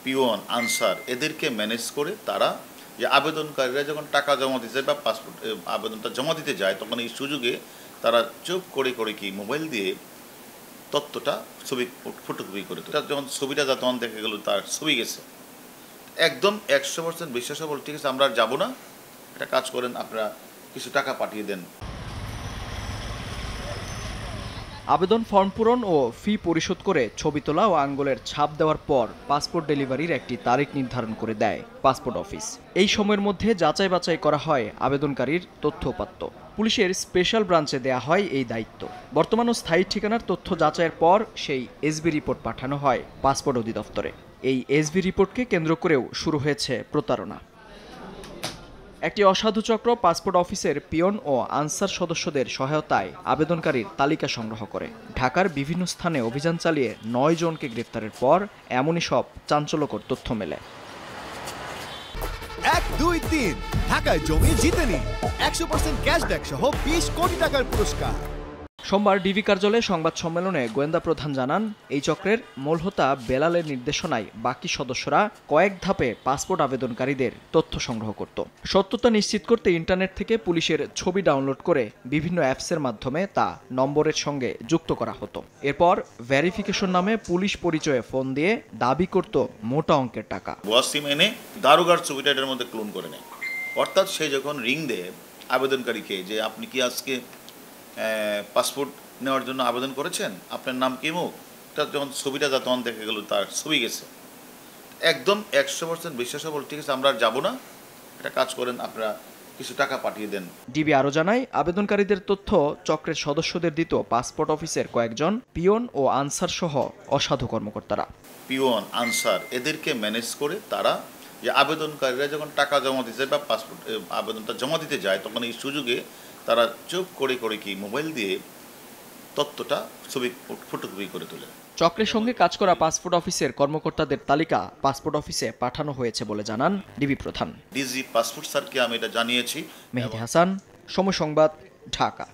Peon, answer এদেরকে manage করে তারা যে আবেদনকারীরা যখন টাকা জমা দিতে যায় বা পাসপোর্ট আবেদনটা জমা দিতে যায়, তখন এই সুযোগে তারা চুপ করে কি মোবাইল দিয়ে তথ্যটা ছবি ফটোকপি করে তোলে। যখন ছবিটা তখন দেখা গেল তার ছবি গেছে, একদম 100% বিশ্বাসবল, ঠিক আছে আমরা আর যাবো না, একটা কাজ করেন আপনারা কিছু টাকা পাঠিয়ে দেন। আবেদন ফর্ম পূরণ ও ফি পরিশোধ করে ছবি তোলা ও আঙ্গুলের ছাপ দেওয়ার পর পাসপোর্ট ডেলিভারির একটি তারিখ নির্ধারণ করে দেয় পাসপোর্ট অফিস। এই সময়ের মধ্যে যাচাই বাছাই করা হয় আবেদনকারীর তথ্য উপাত্ত। পুলিশের স্পেশাল ব্রাঞ্চে দেয়া হয় এই দায়িত্ব। বর্তমান ও স্থায়ী ঠিকানার তথ্য যাচাইয়ের পর সেই এসবি রিপোর্ট পাঠানো হয় পাসপোর্ট অধিদপ্তরে। এই এসবি রিপোর্টকে কেন্দ্র করেও শুরু হয়েছে প্রতারণা। একটি অসাধু চক্র পাসপোর্ট অফিসের পিয়ন ও আনসার সদস্যদের সহায়তায় আবেদনকারীর তালিকা সংগ্রহ করে ঢাকার বিভিন্ন স্থানে অভিযান চালিয়ে 9 জনকে গ্রেপ্তারের পর এমনই সব চাঞ্চল্যকর তথ্য মেলে। 1, 2, 3 ঢাকায় জমি জিতে নিন 100% ক্যাশব্যাক সহ 20 কোটি টাকার পুরস্কার। সোমবার ডিবি কার্যালয়ে সংবাদ সম্মেলনে গোয়েন্দা প্রধান জানান, এই চক্রের মূল হোতা বেলালের নির্দেশনায় বাকি সদস্যরা কয়েক ধাপে পাসপোর্ট আবেদনকারীদের তথ্য সংগ্রহ করত। সত্যতা নিশ্চিত করতে ইন্টারনেট থেকে পুলিশের ছবি ডাউনলোড করে বিভিন্ন অ্যাপসের মাধ্যমে তা নম্বরের সঙ্গে যুক্ত করা হতো। এরপর ভেরিফিকেশন নামে পুলিশ পরিচয়ে ফোন দিয়ে দাবি করত মোটা অঙ্কের টাকা। ওয়াসিম এনে দারোগার ছবিটা এটার মধ্যে ক্লোন করে নেয়। অর্থাৎ সে যখন রিং দেয় আবেদনকারীকে যে আপনি কি আজকে পাসপোর্ট নেওয়ার জন্য আবেদন করেছেন, আপনার নাম কি মুখ, যখন ছবিটা তখন দেখা গেল তার ছবি গেছে, একদম 100% বিশ্বাসবল, ঠিক আছে আমরা আর যাবো না, একটা কাজ করেন আপনারা কিছু টাকা পাঠিয়ে দেন। ডিবি আরও জানায়, আবেদনকারীদের তথ্য চক্রের সদস্যদের দিত পাসপোর্ট অফিসের কয়েকজন পিয়ন ও আনসার সহ অসাধু কর্মকর্তারা। পিওন, আনসার এদেরকে ম্যানেজ করে তারা যে আবেদনকারীরা যখন টাকা জমা দিতে যায় বা পাসপোর্ট আবেদনটা জমা দিতে যায়, তখন এই সুযোগে তারা চুপ করে কি মোবাইল দিয়ে তথ্যটা ছবি ফটোকপি করে তোলে। চক্রের সঙ্গে কাজ করা পাসপোর্ট অফিসের কর্মকর্তাদের তালিকা পাসপোর্ট অফিসে পাঠানো হয়েছে বলে জানান ডিবি প্রধান। ডিজি পাসপোর্ট স্যারকে আমি এটা জানিয়েছি। মেহেদী হাসান, সময় সংবাদ, ঢাকা।